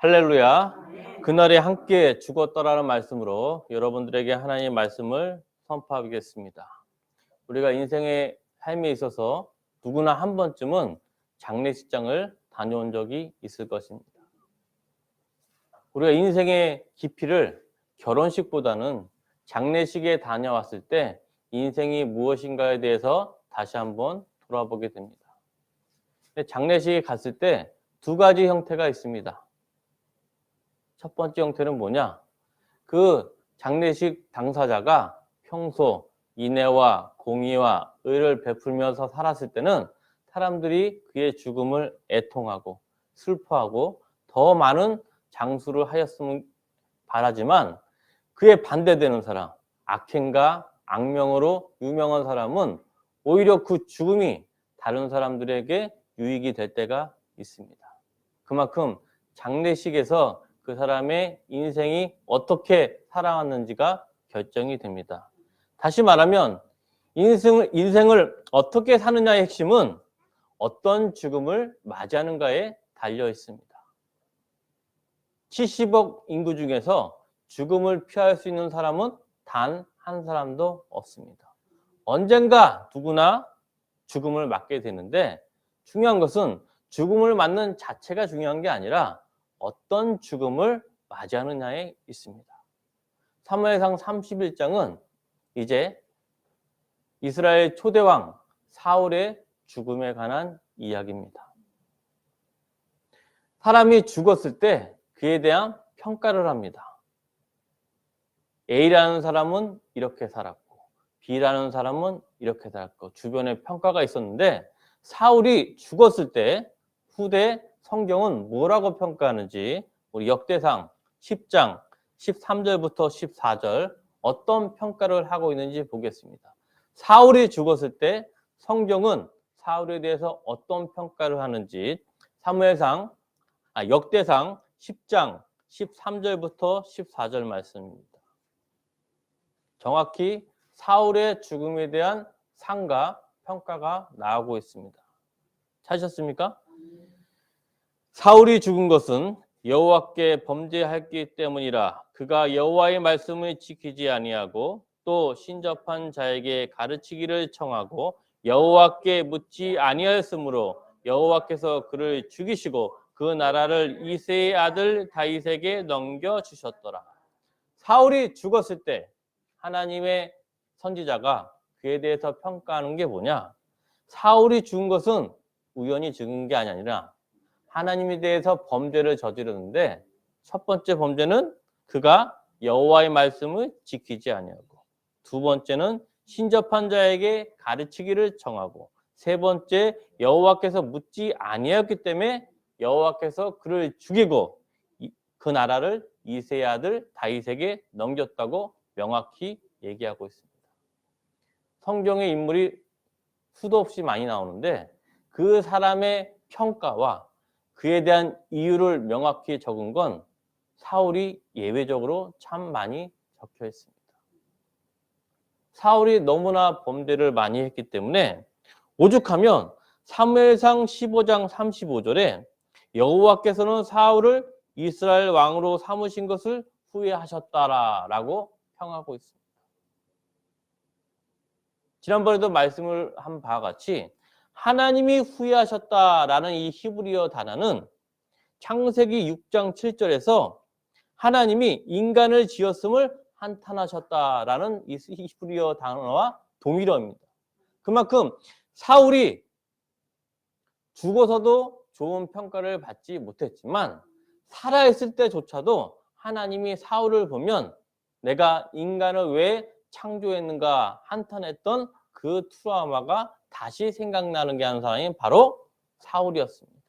할렐루야. 그날에 함께 죽었더라는 말씀으로 여러분들에게 하나님의 말씀을 선포하겠습니다. 우리가 인생의 삶에 있어서 누구나 한 번쯤은 장례식장을 다녀온 적이 있을 것입니다. 우리가 인생의 깊이를 결혼식보다는 장례식에 다녀왔을 때 인생이 무엇인가에 대해서 다시 한번 돌아보게 됩니다. 장례식에 갔을 때 두 가지 형태가 있습니다. 첫 번째 형태는 뭐냐? 그 장례식 당사자가 평소 인애와 공의와 의를 베풀면서 살았을 때는 사람들이 그의 죽음을 애통하고 슬퍼하고 더 많은 장수를 하였으면 바라지만, 그에 반대되는 사람, 악행과 악명으로 유명한 사람은 오히려 그 죽음이 다른 사람들에게 유익이 될 때가 있습니다. 그만큼 장례식에서 그 사람의 인생이 어떻게 살아왔는지가 결정이 됩니다. 다시 말하면 인생을 어떻게 사느냐의 핵심은 어떤 죽음을 맞이하는가에 달려 있습니다. 70억 인구 중에서 죽음을 피할 수 있는 사람은 단 한 사람도 없습니다. 언젠가 누구나 죽음을 맞게 되는데, 중요한 것은 죽음을 맞는 자체가 중요한 게 아니라 어떤 죽음을 맞이하느냐에 있습니다. 사무엘상 31장은 이제 이스라엘 초대왕 사울의 죽음에 관한 이야기입니다. 사람이 죽었을 때 그에 대한 평가를 합니다. A라는 사람은 이렇게 살았고 B라는 사람은 이렇게 살았고 주변에 평가가 있었는데, 사울이 죽었을 때 후대 성경은 뭐라고 평가하는지 우리 역대상 10장 13절부터 14절 어떤 평가를 하고 있는지 보겠습니다. 사울이 죽었을 때 성경은 사울에 대해서 어떤 평가를 하는지 역대상 10장 13절부터 14절 말씀입니다. 정확히 사울의 죽음에 대한 상과 평가가 나오고 있습니다. 찾으셨습니까? 사울이 죽은 것은 여호와께 범죄하였기 때문이라. 그가 여호와의 말씀을 지키지 아니하고 또 신접한 자에게 가르치기를 청하고 여호와께 묻지 아니하였으므로 여호와께서 그를 죽이시고 그 나라를 이새의 아들 다윗에게 넘겨주셨더라. 사울이 죽었을 때 하나님의 선지자가 그에 대해서 평가하는 게 뭐냐? 사울이 죽은 것은 우연히 죽은 게 아니라 하나님에 대해서 범죄를 저지르는데, 첫 번째 범죄는 그가 여호와의 말씀을 지키지 아니하고, 두 번째는 신접한 자에게 가르치기를 청하고, 세 번째 여호와께서 묻지 아니하였기 때문에 여호와께서 그를 죽이고 그 나라를 이새의 아들 다윗에게 넘겼다고 명확히 얘기하고 있습니다. 성경의 인물이 수도 없이 많이 나오는데 그 사람의 평가와 그에 대한 이유를 명확히 적은 건 사울이 예외적으로 참 많이 적혀 있습니다. 사울이 너무나 범죄를 많이 했기 때문에 오죽하면 사무엘상 15장 35절에 여호와께서는 사울을 이스라엘 왕으로 삼으신 것을 후회하셨다라고 평하고 있습니다. 지난번에도 말씀을 한 바와 같이 하나님이 후회하셨다라는 이 히브리어 단어는 창세기 6장 7절에서 하나님이 인간을 지었음을 한탄하셨다라는 이 히브리어 단어와 동일어입니다. 그만큼 사울이 죽어서도 좋은 평가를 받지 못했지만 살아있을 때조차도 하나님이 사울을 보면 내가 인간을 왜 창조했는가 한탄했던 그 트라우마가 다시 생각나는 게 한 사람이 바로 사울이었습니다.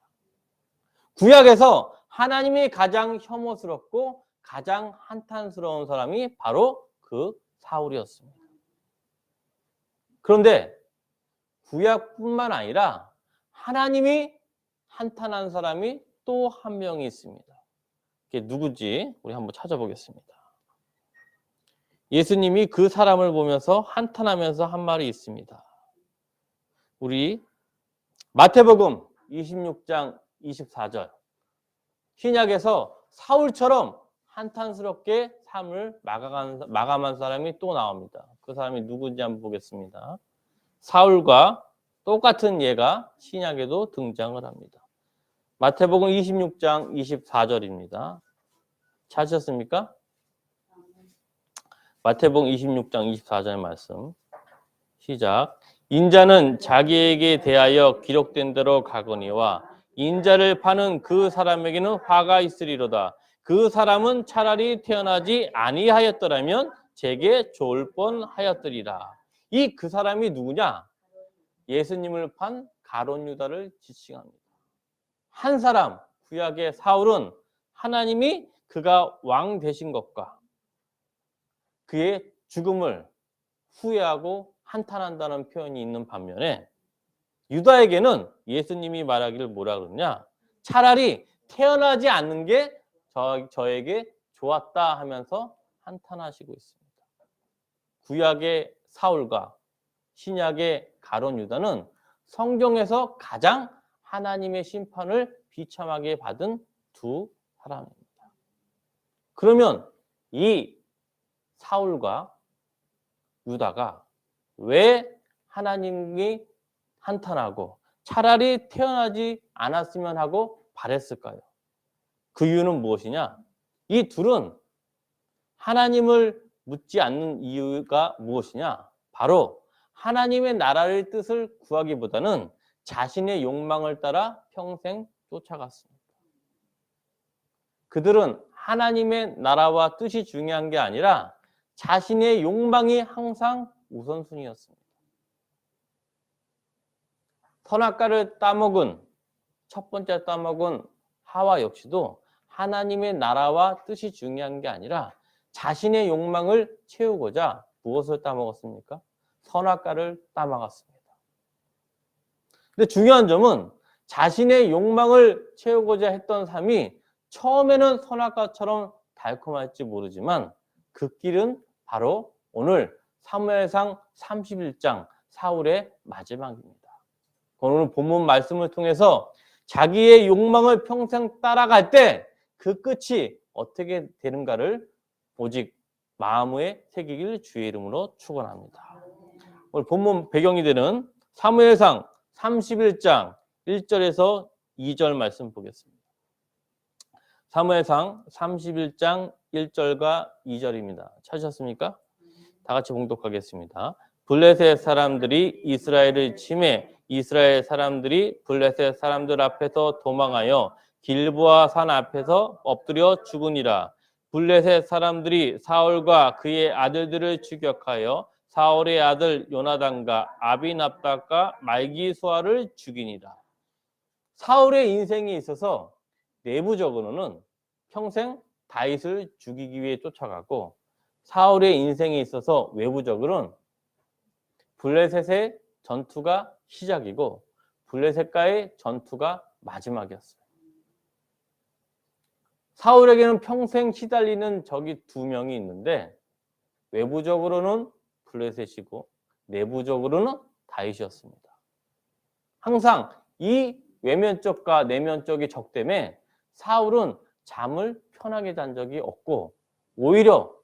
구약에서 하나님이 가장 혐오스럽고 가장 한탄스러운 사람이 바로 그 사울이었습니다. 그런데 구약뿐만 아니라 하나님이 한탄한 사람이 또 한 명이 있습니다. 그게 누구지? 우리 한번 찾아보겠습니다. 예수님이 그 사람을 보면서 한탄하면서 한 말이 있습니다. 우리 마태복음 26장 24절. 신약에서 사울처럼 한탄스럽게 삶을 마감한 사람이 또 나옵니다. 그 사람이 누구인지 한번 보겠습니다. 사울과 똑같은 예가 신약에도 등장을 합니다. 마태복음 26장 24절입니다. 찾으셨습니까? 마태복음 26장 24절 말씀. 시작. 인자는 자기에게 대하여 기록된 대로 가거니와 인자를 파는 그 사람에게는 화가 있으리로다. 그 사람은 차라리 태어나지 아니하였더라면 제게 좋을 뻔하였으리라. 이 그 사람이 누구냐? 예수님을 판 가룟 유다를 지칭합니다. 한 사람, 구약의 사울은 하나님이 그가 왕 되신 것과 그의 죽음을 후회하고 한탄한다는 표현이 있는 반면에 유다에게는 예수님이 말하기를 뭐라 그러냐? 차라리 태어나지 않는 게 저에게 좋았다 하면서 한탄하시고 있습니다. 구약의 사울과 신약의 가룟 유다는 성경에서 가장 하나님의 심판을 비참하게 받은 두 사람입니다. 그러면 이 사울과 유다가 왜 하나님이 한탄하고 차라리 태어나지 않았으면 하고 바랬을까요? 그 이유는 무엇이냐? 이 둘은 하나님을 묻지 않는 이유가 무엇이냐? 바로 하나님의 나라의 뜻을 구하기보다는 자신의 욕망을 따라 평생 쫓아갔습니다. 그들은 하나님의 나라와 뜻이 중요한 게 아니라 자신의 욕망이 항상 우선순위였습니다. 선악과를 따먹은 첫 번째 따먹은 하와 역시도 하나님의 나라와 뜻이 중요한 게 아니라 자신의 욕망을 채우고자 무엇을 따먹었습니까? 선악과를 따먹었습니다. 근데 중요한 점은 자신의 욕망을 채우고자 했던 삶이 처음에는 선악과처럼 달콤할지 모르지만 그 길은 바로 오늘 사무엘상 31장 사울의 마지막입니다. 오늘 본문 말씀을 통해서 자기의 욕망을 평생 따라갈 때 그 끝이 어떻게 되는가를 오직 마음에 새기길 주의 이름으로 축원합니다. 오늘 본문 배경이 되는 사무엘상 31장 1절에서 2절 말씀 보겠습니다. 사무엘상 31장 1절과 2절입니다. 찾으셨습니까? 다 같이 봉독하겠습니다. 블레셋 사람들이 이스라엘을 침해 이스라엘 사람들이 블레셋 사람들 앞에서 도망하여 길보아 산 앞에서 엎드려 죽으니라. 블레셋 사람들이 사울과 그의 아들들을 추격하여 사울의 아들 요나단과 아비납답과 말기수아를 죽이니라. 사울의 인생에 있어서 내부적으로는 평생 다윗을 죽이기 위해 쫓아가고 사울의 인생에 있어서 외부적으로는 블레셋의 전투가 시작이고 블레셋과의 전투가 마지막이었어요. 사울에게는 평생 시달리는 적이 두 명이 있는데 외부적으로는 블레셋이고 내부적으로는 다윗이었습니다. 항상 이 외면적과 내면적의 적 때문에 사울은 잠을 편하게 잔 적이 없고 오히려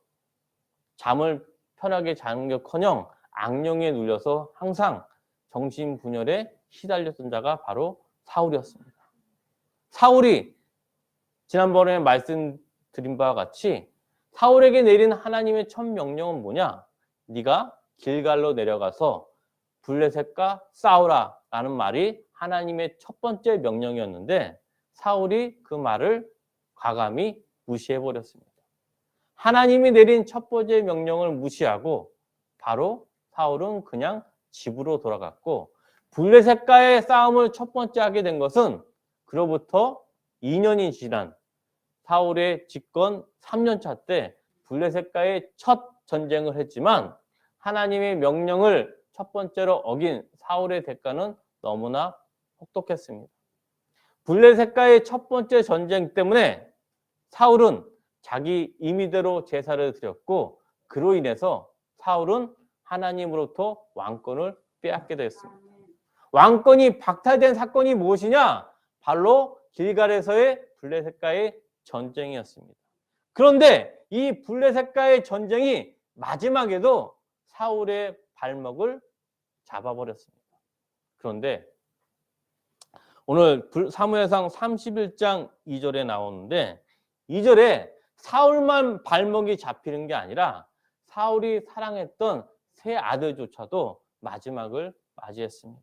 잠을 편하게 자는 것커녕 악령에 눌려서 항상 정신분열에 시달렸던 자가 바로 사울이었습니다. 사울이 지난번에 말씀드린 바와 같이 사울에게 내린 하나님의 첫 명령은 뭐냐? 네가 길갈로 내려가서 블레셋과 싸우라 라는 말이 하나님의 첫 번째 명령이었는데 사울이 그 말을 과감히 무시해버렸습니다. 하나님이 내린 첫 번째 명령을 무시하고 바로 사울은 그냥 집으로 돌아갔고 블레셋과의 싸움을 첫 번째 하게 된 것은 그로부터 2년이 지난 사울의 집권 3년차 때 블레셋과의 첫 전쟁을 했지만 하나님의 명령을 첫 번째로 어긴 사울의 대가는 너무나 혹독했습니다. 블레셋과의 첫 번째 전쟁 때문에 사울은 자기 임의대로 제사를 드렸고 그로 인해서 사울은 하나님으로부터 왕권을 빼앗게 됐습니다. 왕권이 박탈된 사건이 무엇이냐? 바로 길갈에서의 블레셋과의 전쟁이었습니다. 그런데 이 블레셋과의 전쟁이 마지막에도 사울의 발목을 잡아버렸습니다. 그런데 오늘 사무엘상 31장 2절에 나오는데 2절에 사울만 발목이 잡히는 게 아니라 사울이 사랑했던 세 아들조차도 마지막을 맞이했습니다.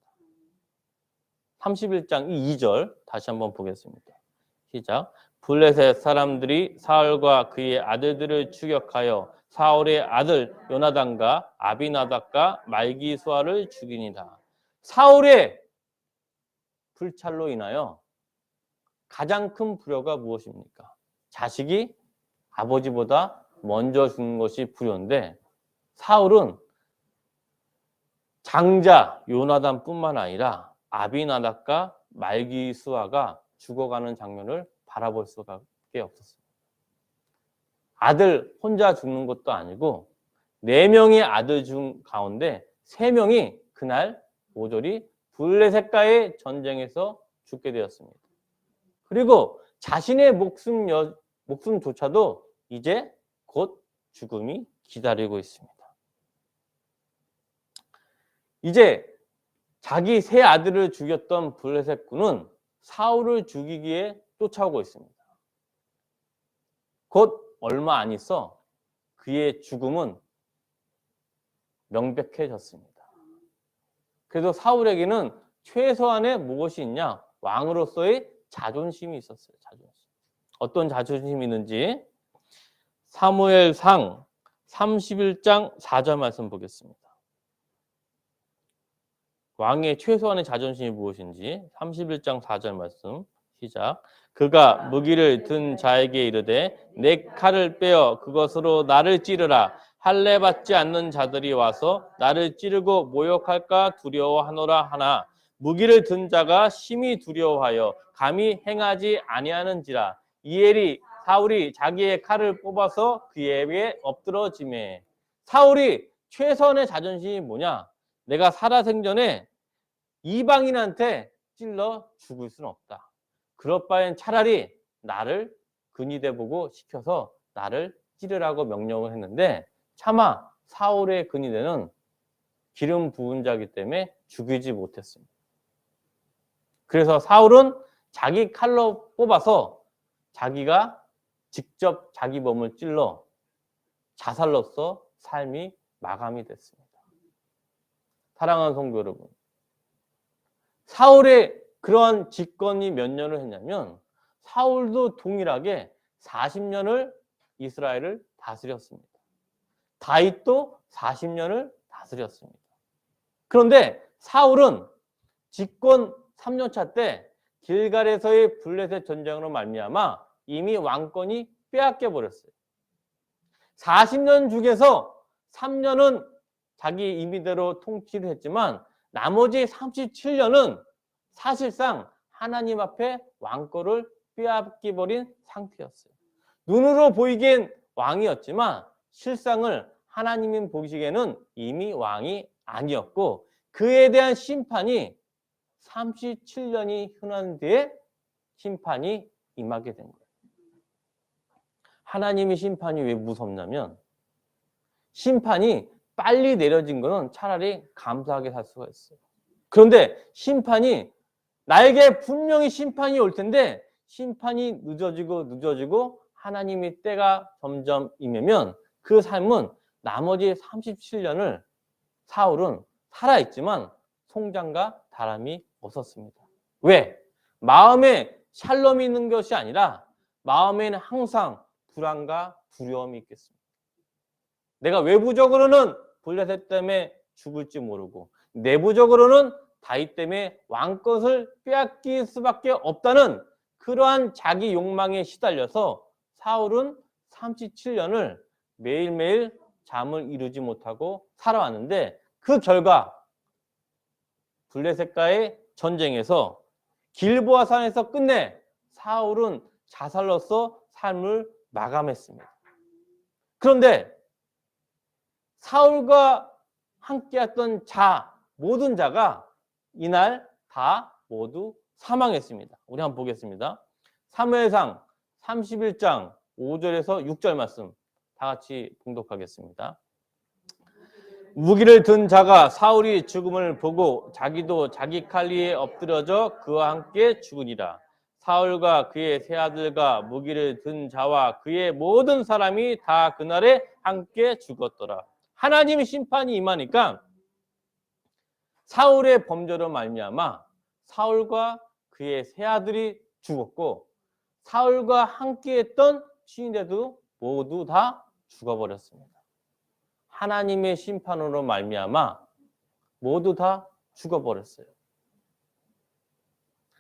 31장 2절 다시 한번 보겠습니다. 시작. 블레셋 사람들이 사울과 그의 아들들을 추격하여 사울의 아들 요나단과 아비나답과 말기수아를 죽이니라. 사울의 불찰로 인하여 가장 큰 불효가 무엇입니까? 자식이 아버지보다 먼저 죽는 것이 불효인데 사울은 장자 요나단뿐만 아니라 아비나답과 말기수아가 죽어가는 장면을 바라볼 수밖에 없었습니다. 아들 혼자 죽는 것도 아니고 4명의 아들 중 가운데 3명이 그날 모조리 블레셋과의 전쟁에서 죽게 되었습니다. 그리고 자신의 목숨조차도 이제 곧 죽음이 기다리고 있습니다. 이제 자기 세 아들을 죽였던 블레셋군은 사울을 죽이기에 쫓아오고 있습니다. 곧 얼마 안 있어 그의 죽음은 명백해졌습니다. 그래도 사울에게는 최소한의 무엇이 있냐? 왕으로서의 자존심이 있었어요. 자존심. 어떤 자존심이 있는지 사무엘상 31장 4절 말씀 보겠습니다. 왕의 최소한의 자존심이 무엇인지 31장 4절 말씀 시작. 그가 무기를 든 자에게 이르되 내 칼을 빼어 그것으로 나를 찌르라. 할례 받지 않는 자들이 와서 나를 찌르고 모욕할까 두려워하노라 하나 무기를 든 자가 심히 두려워하여 감히 행하지 아니하는지라. 이엘이 사울이 자기의 칼을 뽑아서 그에게 엎드러지매. 사울이 최선의 자존심이 뭐냐? 내가 살아생전에 이방인한테 찔러 죽을 수는 없다. 그럴 바엔 차라리 나를 근위대보고 시켜서 나를 찌르라고 명령을 했는데 차마 사울의 근위대는 기름 부은 자이기 때문에 죽이지 못했습니다. 그래서 사울은 자기 칼로 뽑아서 자기가 직접 자기 몸을 찔러 자살로서 삶이 마감이 됐습니다. 사랑하는 성도 여러분, 사울의 그러한 집권이 몇 년을 했냐면 사울도 동일하게 40년을 이스라엘을 다스렸습니다. 다윗도 40년을 다스렸습니다. 그런데 사울은 집권 3년차 때 길갈에서의 블레셋 전쟁으로 말미암아 이미 왕권이 빼앗겨 버렸어요. 40년 중에서 3년은 자기 임의대로 통치를 했지만 나머지 37년은 사실상 하나님 앞에 왕권을 빼앗겨버린 상태였어요. 눈으로 보이기엔 왕이었지만 실상을 하나님이 보시기에는 이미 왕이 아니었고 그에 대한 심판이 37년이 흐른 뒤에 심판이 임하게 된 거예요. 하나님의 심판이 왜 무섭냐면 심판이 빨리 내려진 거는 차라리 감사하게 살 수가 있어요. 그런데 심판이 나에게 분명히 심판이 올 텐데 심판이 늦어지고 하나님의 때가 점점 임하면 그 삶은 나머지 37년을 사울은 살아있지만 송장과 다름이 없었습니다. 왜? 마음에 샬롬이 있는 것이 아니라 마음에는 항상 불안과 두려움이 있겠습니다. 내가 외부적으로는 블레셋 때문에 죽을지 모르고 내부적으로는 다윗 때문에 왕권을 빼앗길 수밖에 없다는 그러한 자기 욕망에 시달려서 사울은 37년을 매일매일 잠을 이루지 못하고 살아왔는데 그 결과 블레셋과의 전쟁에서 길보아 산에서 끝내 사울은 자살로서 삶을 마감했습니다. 그런데 사울과 함께했던 모든 자가 이날 다 모두 사망했습니다. 우리 한번 보겠습니다. 사무엘상 31장 5절에서 6절 말씀 다 같이 봉독하겠습니다. 무기를 든 자가 사울이 죽음을 보고 자기도 자기 칼 위에 엎드려져 그와 함께 죽으니라. 사울과 그의 세 아들과 무기를 든 자와 그의 모든 사람이 다 그날에 함께 죽었더라. 하나님의 심판이 임하니까 사울의 범죄로 말미암아 사울과 그의 세 아들이 죽었고 사울과 함께했던 친인들도 모두 다 죽어버렸습니다. 하나님의 심판으로 말미암아 모두 다 죽어버렸어요.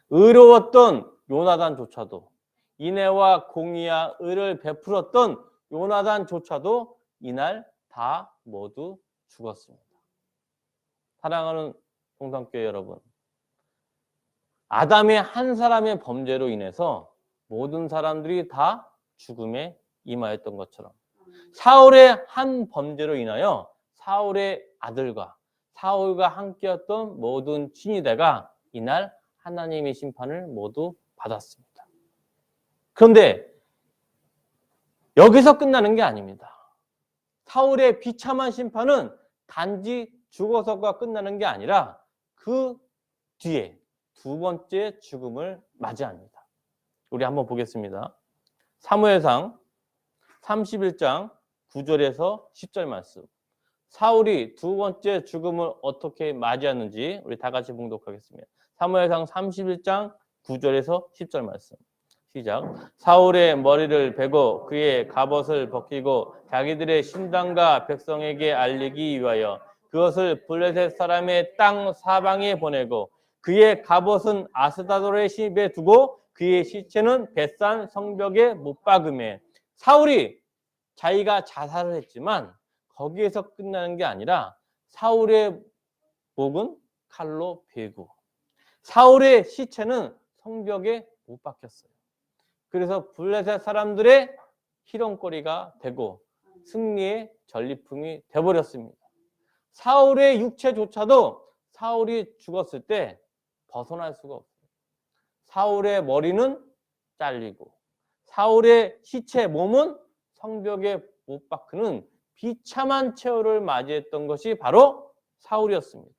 의로웠던 요나단조차도, 인애와 공의와 의를 베풀었던 요나단조차도 이날 다 모두 죽었습니다. 사랑하는 동산교회 여러분, 아담의 한 사람의 범죄로 인해서 모든 사람들이 다 죽음에 임하였던 것처럼 사울의 한 범죄로 인하여 사울의 아들과 사울과 함께였던 모든 친위대가 이날 하나님의 심판을 모두 받았습니다. 그런데 여기서 끝나는 게 아닙니다. 사울의 비참한 심판은 단지 죽어서가 끝나는 게 아니라 그 뒤에 두 번째 죽음을 맞이합니다. 우리 한번 보겠습니다. 사무엘상 31장 9절에서 10절 말씀. 사울이 두 번째 죽음을 어떻게 맞이하는지 우리 다 같이 봉독하겠습니다. 사무엘상 31장 9절에서 10절 말씀. 시작. 사울의 머리를 베고 그의 갑옷을 벗기고 자기들의 신당과 백성에게 알리기 위하여 그것을 블레셋 사람의 땅 사방에 보내고 그의 갑옷은 아스다돌의 집에 두고 그의 시체는 벳산 성벽에 못 박음해. 사울이 자기가 자살을 했지만 거기에서 끝나는 게 아니라 사울의 목은 칼로 베고 사울의 시체는 성벽에 못 박혔어요. 그래서 블레셋 사람들의 희롱거리가 되고 승리의 전리품이 되어버렸습니다. 사울의 육체조차도 사울이 죽었을 때 벗어날 수가 없어요. 사울의 머리는 잘리고 사울의 시체 몸은 성벽에 못 박히는 비참한 최후를 맞이했던 것이 바로 사울이었습니다.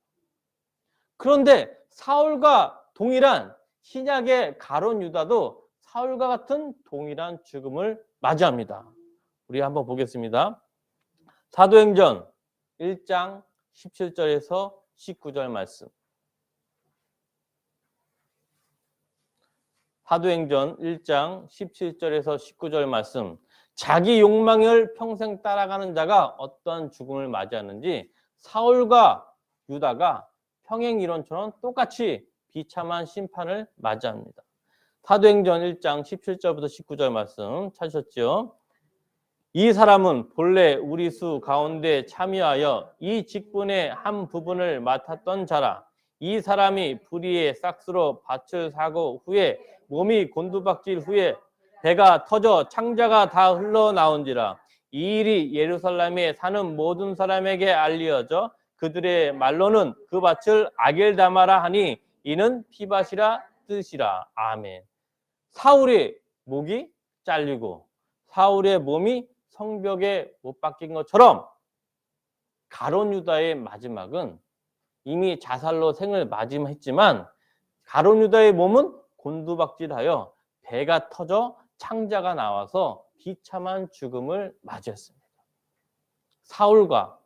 그런데 사울과 동일한 신약의 가룟 유다도 사울과 같은 동일한 죽음을 맞이합니다. 우리 한번 보겠습니다. 사도행전 1장 17절에서 19절 말씀. 사도행전 1장 17절에서 19절 말씀. 자기 욕망을 평생 따라가는 자가 어떤 죽음을 맞이하는지 사울과 유다가 평행 이론처럼 똑같이 비참한 심판을 맞이합니다. 사도행전 1장 17절부터 19절 말씀 찾으셨죠? 이 사람은 본래 우리 수 가운데 참여하여 이 직분의 한 부분을 맡았던 자라. 이 사람이 불의의 싹스로 밭을 사고 후에 몸이 곤두박질 후에 배가 터져 창자가 다 흘러나온지라. 이 일이 예루살렘에 사는 모든 사람에게 알려져 그들의 말로는 그 밭을 아겔다마라 하니 이는 피밭이라 뜻이라. 아멘. 사울의 목이 잘리고 사울의 몸이 성벽에 못 박힌 것처럼 가룟 유다의 마지막은 이미 자살로 생을 맞이했지만 가룟 유다의 몸은 곤두박질하여 배가 터져 창자가 나와서 비참한 죽음을 맞이했습니다. 사울과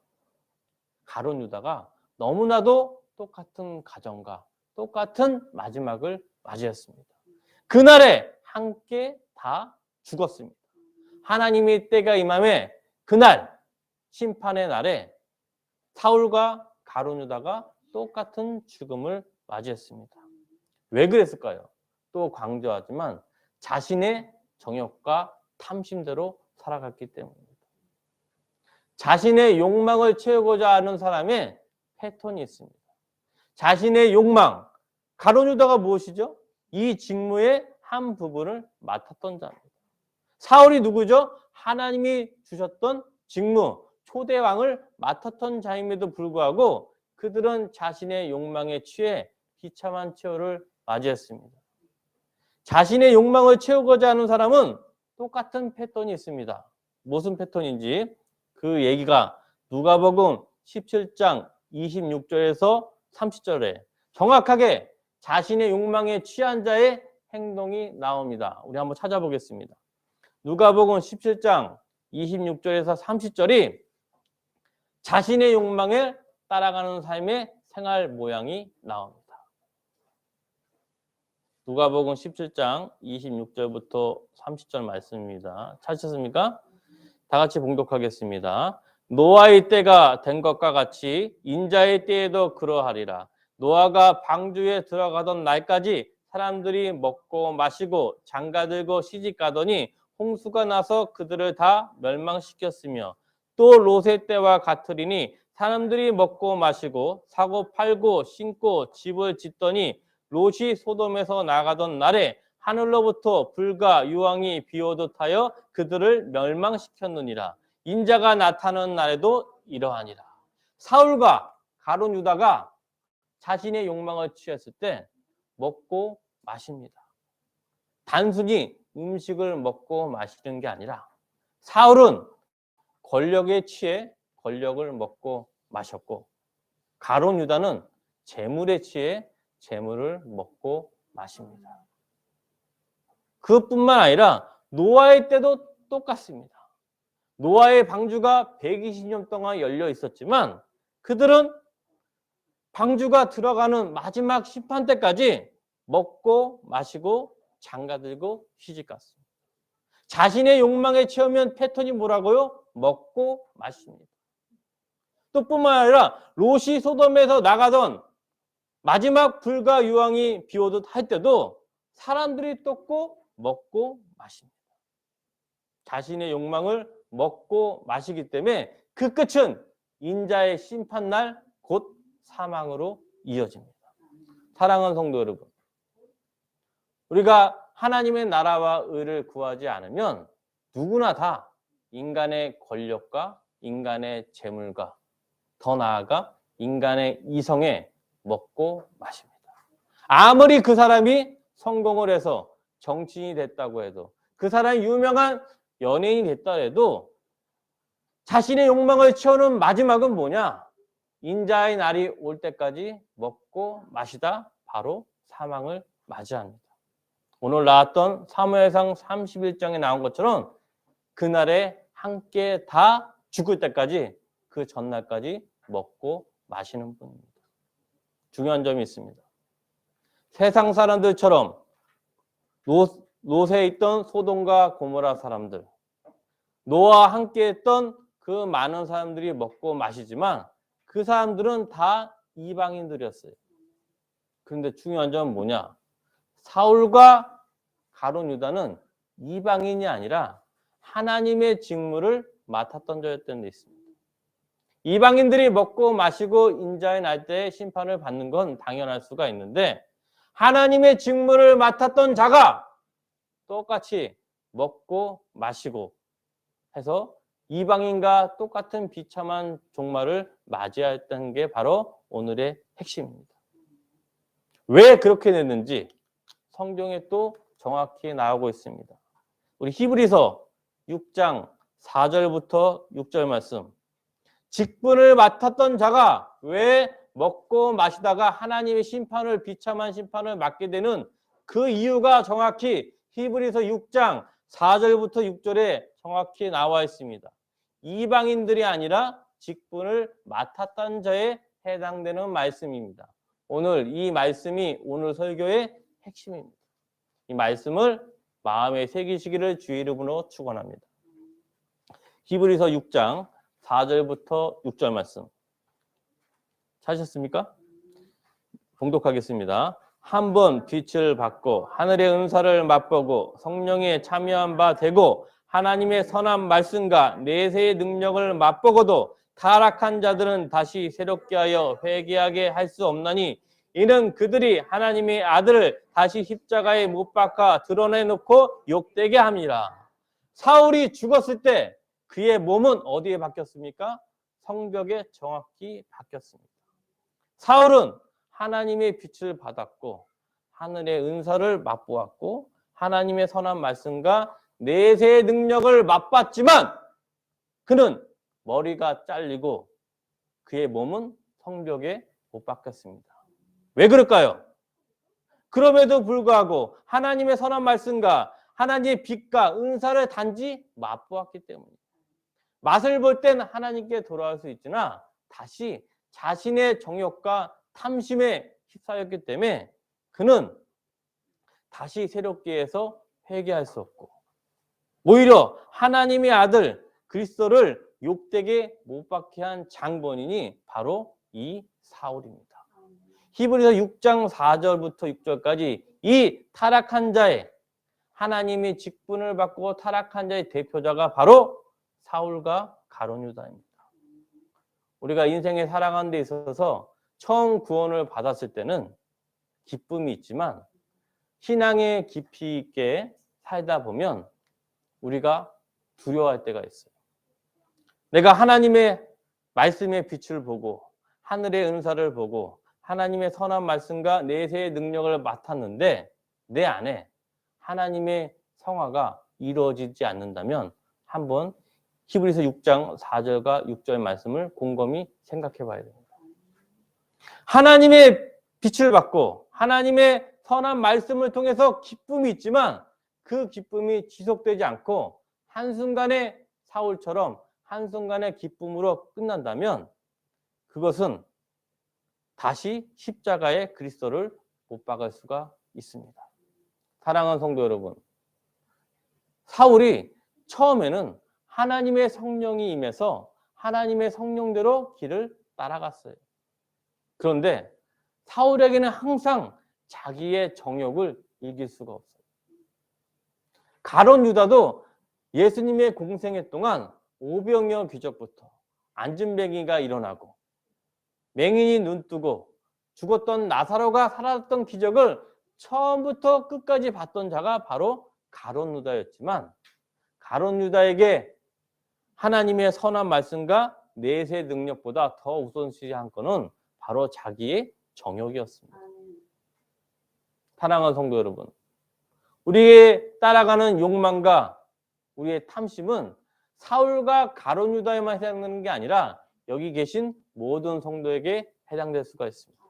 가룟 유다가 너무나도 똑같은 가정과 똑같은 마지막을 맞이했습니다. 그날에 함께 다 죽었습니다. 하나님의 때가 임함에 그날 심판의 날에 사울과 가룟 유다가 똑같은 죽음을 맞이했습니다. 왜 그랬을까요? 또 강조하지만 자신의 정욕과 탐심대로 살아갔기 때문입니다. 자신의 욕망을 채우고자 하는 사람의 패턴이 있습니다. 자신의 욕망, 가룟 유다가 무엇이죠? 이 직무의 한 부분을 맡았던 자입니다. 사울이 누구죠? 하나님이 주셨던 직무, 초대왕을 맡았던 자임에도 불구하고 그들은 자신의 욕망에 취해 비참한 최후를 맞이했습니다. 자신의 욕망을 채우고자 하는 사람은 똑같은 패턴이 있습니다. 무슨 패턴인지 그 얘기가 누가복음 17장 26절에서 30절에 정확하게 자신의 욕망에 취한 자의 행동이 나옵니다. 우리 한번 찾아보겠습니다. 누가복음 17장 26절에서 30절이 자신의 욕망에 따라가는 삶의 생활 모양이 나옵니다. 누가복음 17장 26절부터 30절 말씀입니다. 찾으셨습니까? 다 같이 봉독하겠습니다. 노아의 때가 된 것과 같이 인자의 때에도 그러하리라. 노아가 방주에 들어가던 날까지 사람들이 먹고 마시고 장가들고 시집가더니 홍수가 나서 그들을 다 멸망시켰으며 또 롯의 때와 같으리니 사람들이 먹고 마시고 사고 팔고 신고 집을 짓더니 롯이 소돔에서 나가던 날에 하늘로부터 불과 유황이 비오듯 하여 그들을 멸망시켰느니라. 인자가 나타나는 날에도 이러하니라. 사울과 가룟 유다가 자신의 욕망을 취했을 때 먹고 마십니다. 단순히 음식을 먹고 마시는 게 아니라 사울은 권력에 취해 권력을 먹고 마셨고 가룟 유다는 재물에 취해 재물을 먹고 마십니다. 그것뿐만 아니라 노아의 때도 똑같습니다. 노아의 방주가 120년 동안 열려 있었지만 그들은 방주가 들어가는 마지막 심판 때까지 먹고 마시고 장가들고 시집갔습니다. 자신의 욕망에 채우면 패턴이 뭐라고요? 먹고 마십니다. 또 뿐만 아니라 롯이 소돔에서 나가던 마지막 불과 유황이 비오듯 할 때도 사람들이 떴고 먹고 마십니다. 자신의 욕망을 먹고 마시기 때문에 그 끝은 인자의 심판날 곧 사망으로 이어집니다. 사랑하는 성도 여러분, 우리가 하나님의 나라와 의를 구하지 않으면 누구나 다 인간의 권력과 인간의 재물과 더 나아가 인간의 이성에 먹고 마십니다. 아무리 그 사람이 성공을 해서 정치인이 됐다고 해도 그 사람이 유명한 연예인이 됐다 해도 자신의 욕망을 채우는 마지막은 뭐냐? 인자의 날이 올 때까지 먹고 마시다 바로 사망을 맞이합니다. 오늘 나왔던 사무엘상 31장에 나온 것처럼 그날에 함께 다 죽을 때까지 그 전날까지 먹고 마시는 분입니다. 중요한 점이 있습니다. 세상 사람들처럼 롯에 있던 소돔과 고모라 사람들, 노아와 함께 했던 그 많은 사람들이 먹고 마시지만 그 사람들은 다 이방인들이었어요. 그런데 중요한 점은 뭐냐? 사울과 가룟 유다는 이방인이 아니라 하나님의 직무를 맡았던 자였던 데 있습니다. 이방인들이 먹고 마시고 인자의 날 때에 심판을 받는 건 당연할 수가 있는데 하나님의 직무를 맡았던 자가 똑같이 먹고 마시고 해서 이방인과 똑같은 비참한 종말을 맞이했던 게 바로 오늘의 핵심입니다. 왜 그렇게 됐는지 성경에 또 정확히 나오고 있습니다. 우리 히브리서 6장 4절부터 6절 말씀. 직분을 맡았던 자가 왜 먹고 마시다가 하나님의 심판을 비참한 심판을 맞게 되는 그 이유가 정확히 히브리서 6장 4절부터 6절에 정확히 나와 있습니다. 이방인들이 아니라 직분을 맡았던 자에 해당되는 말씀입니다. 오늘 이 말씀이 오늘 설교의 핵심입니다. 이 말씀을 마음에 새기시기를 주의 이름으로 축원합니다. 히브리서 6장 4절부터 6절 말씀 찾으셨습니까? 봉독하겠습니다. 한번 빛을 받고 하늘의 은사를 맛보고 성령에 참여한 바 되고 하나님의 선한 말씀과 내세의 능력을 맛보고도 타락한 자들은 다시 새롭게 하여 회개하게 할 수 없나니 이는 그들이 하나님의 아들을 다시 십자가에 못 박아 드러내놓고 욕되게 합니다. 사울이 죽었을 때 그의 몸은 어디에 박혔습니까? 성벽에 정확히 박혔습니다. 사울은 하나님의 빛을 받았고 하늘의 은사를 맛보았고 하나님의 선한 말씀과 내세의 능력을 맛봤지만 그는 머리가 잘리고 그의 몸은 성벽에 못 박혔습니다. 왜 그럴까요? 그럼에도 불구하고 하나님의 선한 말씀과 하나님의 빛과 은사를 단지 맛보았기 때문입니다. 맛을 볼 땐 하나님께 돌아올 수 있으나 다시 자신의 정욕과 탐심에 휩싸였기 때문에 그는 다시 새롭게 해서 회개할 수 없고 오히려 하나님의 아들 그리스도를 욕되게 못 박게 한 장본인이 바로 이 사울입니다. 히브리서 6장 4절부터 6절까지 이 타락한 자의 하나님이 직분을 받고 타락한 자의 대표자가 바로 사울과 가룟 유다입니다. 우리가 인생에 살아가는 데 있어서 처음 구원을 받았을 때는 기쁨이 있지만 신앙의 깊이 있게 살다 보면 우리가 두려워할 때가 있어요. 내가 하나님의 말씀의 빛을 보고 하늘의 은사를 보고 하나님의 선한 말씀과 내세의 능력을 맡았는데 내 안에 하나님의 성화가 이루어지지 않는다면 한번 히브리서 6장 4절과 6절 말씀을 곰곰이 생각해 봐야 됩니다. 하나님의 빛을 받고 하나님의 선한 말씀을 통해서 기쁨이 있지만 그 기쁨이 지속되지 않고 한순간에 사울처럼 한순간의 기쁨으로 끝난다면 그것은 다시 십자가에 그리스도를 못 박을 수가 있습니다. 사랑하는 성도 여러분, 사울이 처음에는 하나님의 성령이 임해서 하나님의 성령대로 길을 따라갔어요. 그런데 사울에게는 항상 자기의 정욕을 이길 수가 없어요. 가룟 유다도 예수님의 공생애 동안 오병이어 기적부터 안진뱅이가 일어나고 맹인이 눈뜨고 죽었던 나사로가 살아났던 기적을 처음부터 끝까지 봤던 자가 바로 가룟 유다였지만 가룟 유다에게 하나님의 선한 말씀과 내세 능력보다 더 우선시한 것은 바로 자기의 정욕이었습니다. 사랑하는 성도 여러분, 우리의 따라가는 욕망과 우리의 탐심은 사울과 가룟 유다에만 해당되는 게 아니라 여기 계신 모든 성도에게 해당될 수가 있습니다.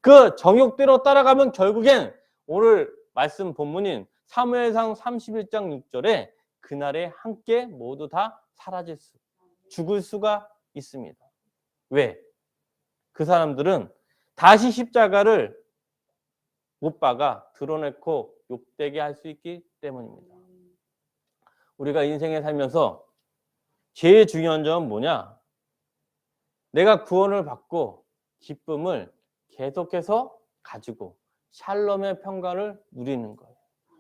그 정욕대로 따라가면 결국엔 오늘 말씀 본문인 사무엘상 31장 6절에 그날에 함께 모두 다 죽을 수가 있습니다. 왜? 그 사람들은 다시 십자가를 못 박아 드러내고 욕되게 할 수 있기 때문입니다. 우리가 인생에 살면서 제일 중요한 점은 뭐냐? 내가 구원을 받고 기쁨을 계속해서 가지고 샬롬의 평강을 누리는 거예요.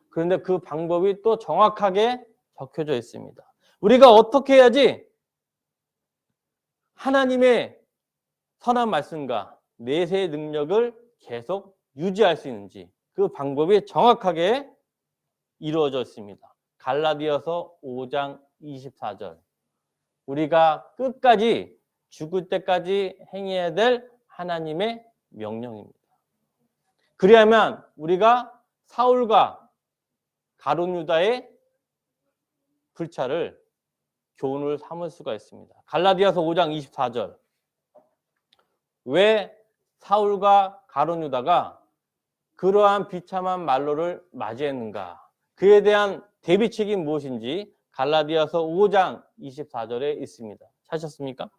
그런데 그 방법이 또 정확하게 적혀져 있습니다. 우리가 어떻게 해야지 하나님의 선한 말씀과 내세의 능력을 계속 유지할 수 있는지 그 방법이 정확하게 이루어져 있습니다. 갈라디아서 5장 24절. 우리가 끝까지 죽을 때까지 행해야 될 하나님의 명령입니다. 그래야만 우리가 사울과 가룟 유다의 불찰을 교훈을 삼을 수가 있습니다. 갈라디아서 5장 24절. 왜 사울과 가룟 유다가 그러한 비참한 말로를 맞이했는가? 그에 대한 대비책이 무엇인지 갈라디아서 5장 24절에 있습니다. 찾으셨습니까?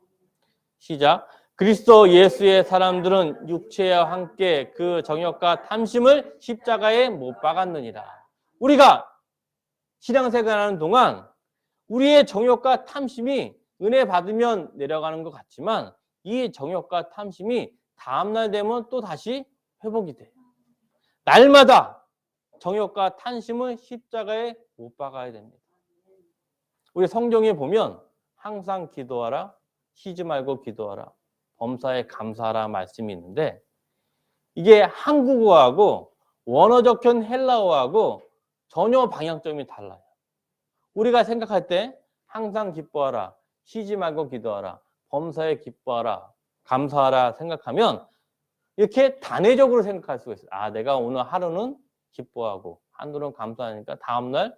시작. 그리스도 예수의 사람들은 육체와 함께 그 정욕과 탐심을 십자가에 못 박았느니라. 우리가 신앙생활하는 동안 우리의 정욕과 탐심이 은혜 받으면 내려가는 것 같지만 이 정욕과 탐심이 다음날 되면 또 다시 회복이 돼요. 날마다 정욕과 탐심은 십자가에 못 박아야 됩니다. 우리 성경에 보면 항상 기도하라, 쉬지 말고 기도하라, 범사에 감사하라 말씀이 있는데 이게 한국어하고 원어 적힌 헬라어하고 전혀 방향점이 달라요. 우리가 생각할 때 항상 기뻐하라, 쉬지 말고 기도하라, 범사에 기뻐하라, 감사하라 생각하면 이렇게 단회적으로 생각할 수가 있어요. 아, 내가 오늘 하루는 기뻐하고 하루는 감사하니까 다음날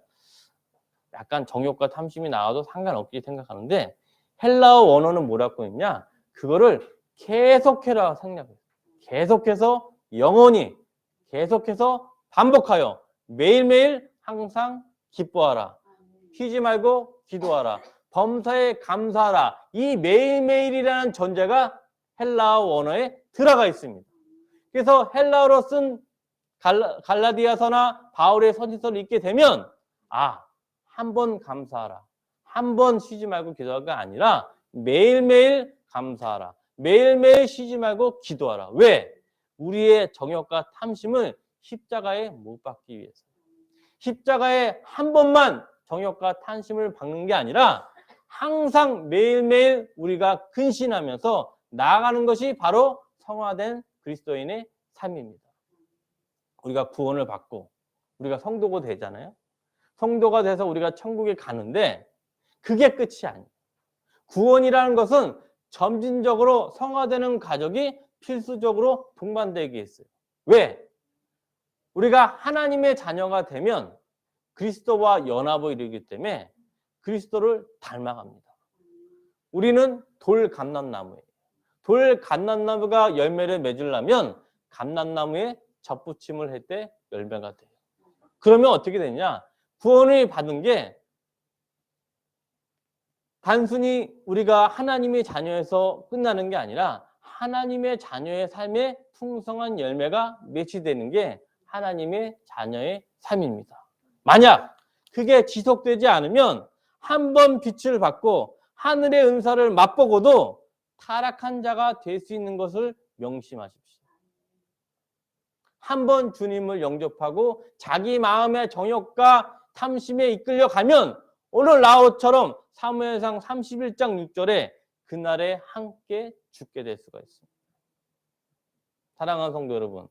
약간 정욕과 탐심이 나와도 상관없게 생각하는데 헬라어 원어는 뭐라고 했냐? 그거를 계속해라 생략해요. 계속해서 영원히 계속해서 반복하여 매일매일 항상 기뻐하라. 쉬지 말고 기도하라. 범사에 감사하라. 이 매일매일이라는 전제가 헬라어 원어에 들어가 있습니다. 그래서 헬라어로 쓴 갈라디아서나 바울의 서신서를 읽게 되면 한 번 감사하라. 한 번 쉬지 말고 기도하가 아니라 매일매일 감사하라. 매일매일 쉬지 말고 기도하라. 왜? 우리의 정욕과 탐심을 십자가에 못 박기 위해서. 십자가에 한 번만 정욕과 탐심을 박는 게 아니라 항상 매일매일 우리가 근신하면서 나아가는 것이 바로 성화된 그리스도인의 삶입니다. 우리가 구원을 받고 우리가 성도가 되잖아요. 성도가 돼서 우리가 천국에 가는데 그게 끝이 아니에요. 구원이라는 것은 점진적으로 성화되는 과정이 필수적으로 동반되게 했어요. 왜? 우리가 하나님의 자녀가 되면 그리스도와 연합을 이루기 때문에 그리스도를 닮아갑니다. 우리는 돌 감람나무예요. 돌 감람나무가 열매를 맺으려면 감람나무에 접붙임을 할 때 열매가 돼요. 그러면 어떻게 되냐? 구원을 받은 게 단순히 우리가 하나님의 자녀에서 끝나는 게 아니라 하나님의 자녀의 삶에 풍성한 열매가 맺히되는 게 하나님의 자녀의 삶입니다. 만약 그게 지속되지 않으면 한 번 빛을 받고 하늘의 은사를 맛보고도 타락한 자가 될 수 있는 것을 명심하십시오. 한 번 주님을 영접하고 자기 마음의 정욕과 탐심에 이끌려 가면 오늘 나홀처럼 사무엘상 31장 6절에 그날에 함께 죽게 될 수가 있습니다. 사랑하는 성도 여러분,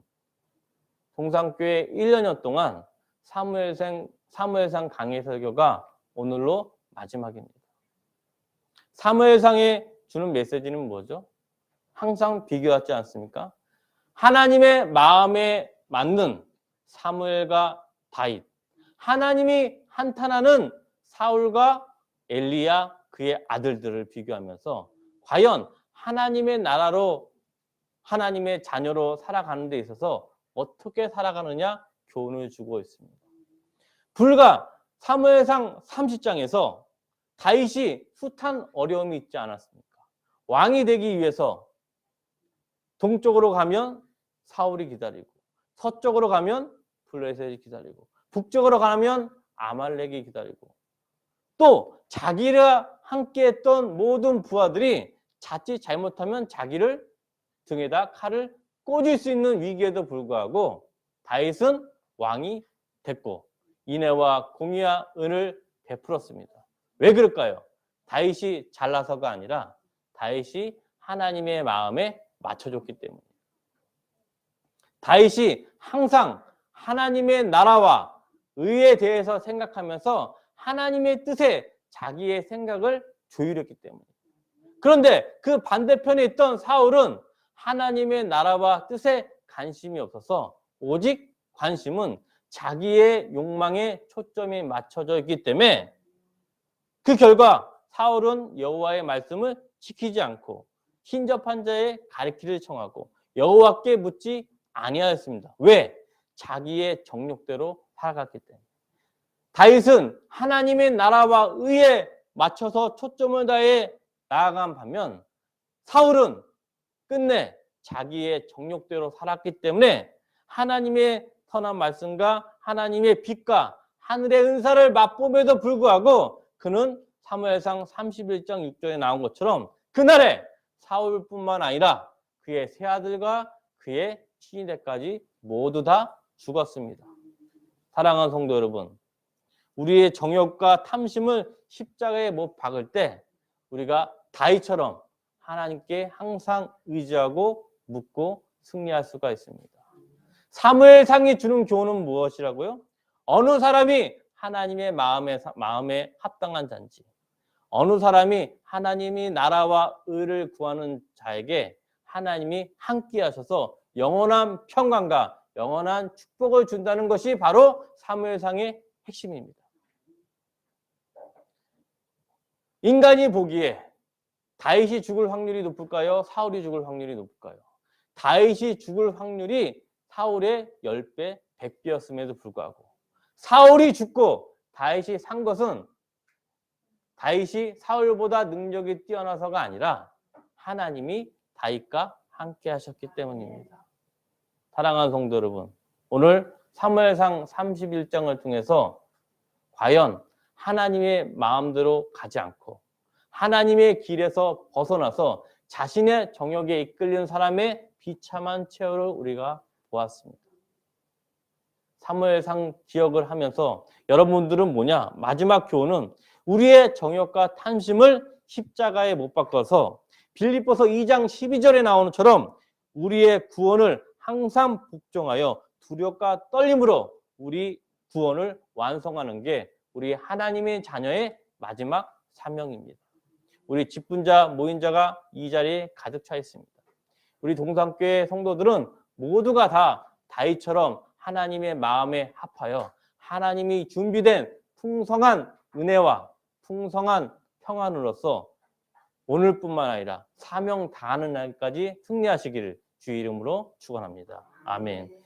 동산교회 1년여 동안 사무엘상 강해 설교가 오늘로 마지막입니다. 사무엘상에 주는 메시지는 뭐죠? 항상 비교하지 않습니까? 하나님의 마음에 맞는 사무엘과 다윗, 하나님이 한탄하는 사울과 엘리야 그의 아들들을 비교하면서 과연 하나님의 나라로 하나님의 자녀로 살아가는 데 있어서 어떻게 살아가느냐 교훈을 주고 있습니다. 불과 사무엘상 30장에서 다윗이 숱한 어려움이 있지 않았습니까? 왕이 되기 위해서 동쪽으로 가면 사울이 기다리고 서쪽으로 가면 블레셋이 기다리고 북쪽으로 가면 아말렉이 기다리고 또 자기가 함께했던 모든 부하들이 자칫 잘못하면 자기를 등에다 칼을 꽂을 수 있는 위기에도 불구하고 다윗은 왕이 됐고 인애와 공의와 은을 베풀었습니다. 왜 그럴까요? 다윗이 잘나서가 아니라 다윗이 하나님의 마음에 맞춰줬기 때문에 다윗이 항상 하나님의 나라와 의에 대해서 생각하면서 하나님의 뜻에 자기의 생각을 조율했기 때문에 그런데 그 반대편에 있던 사울은 하나님의 나라와 뜻에 관심이 없어서 오직 관심은 자기의 욕망에 초점이 맞춰져 있기 때문에 그 결과 사울은 여호와의 말씀을 지키지 않고 hin접한 자의 가르치기를 청하고 여호와께 묻지 아니하였습니다. 왜? 자기의 정욕대로 살아갔기 때문에. 다윗은 하나님의 나라와 의에 맞춰서 초점을 다해 나아간 반면 사울은 끝내 자기의 정욕대로 살았기 때문에 하나님의 선한 말씀과 하나님의 빛과 하늘의 은사를 맛봄에도 불구하고 그는 사무엘상 31장 6절에 나온 것처럼 그날에 사울뿐만 아니라 그의 세 아들과 그의 친위대까지 모두 다 죽었습니다. 사랑하는 성도 여러분, 우리의 정욕과 탐심을 십자가에 못 박을 때 우리가 다윗처럼 하나님께 항상 의지하고 묻고 승리할 수가 있습니다. 사무엘상이 주는 교훈은 무엇이라고요? 어느 사람이 하나님의 마음에 합당한 자인지, 어느 사람이 하나님이 나라와 의를 구하는 자에게 하나님이 함께 하셔서 영원한 평강과 영원한 축복을 준다는 것이 바로 사무엘상의 핵심입니다. 인간이 보기에 다윗이 죽을 확률이 높을까요? 사울이 죽을 확률이 높을까요? 다윗이 죽을 확률이 사울의 10배, 100배였음에도 불구하고 사울이 죽고 다윗이 산 것은 다윗이 사울보다 능력이 뛰어나서가 아니라 하나님이 다윗과 함께 하셨기 때문입니다. 사랑하는 성도 여러분, 오늘 사무엘상 31장을 통해서 과연 하나님의 마음대로 가지 않고 하나님의 길에서 벗어나서 자신의 정욕에 이끌리는 사람의 비참한 최후를 우리가 보았습니다. 사무엘상 기억을 하면서 여러분들은 뭐냐? 마지막 교훈은 우리의 정욕과 탐심을 십자가에 못 박아서 빌립보서 2장 12절에 나오는 것처럼 우리의 구원을 항상 복종하여 두려움과 떨림으로 우리 구원을 완성하는 게 우리 하나님의 자녀의 마지막 사명입니다. 우리 직분자, 모인자가 이 자리에 가득 차 있습니다. 우리 동산교회 성도들은 모두가 다 다윗처럼 하나님의 마음에 합하여 하나님이 준비된 풍성한 은혜와 풍성한 평안으로서 오늘뿐만 아니라 사명 다하는 날까지 승리하시기를 주의 이름으로 축원합니다. 아멘.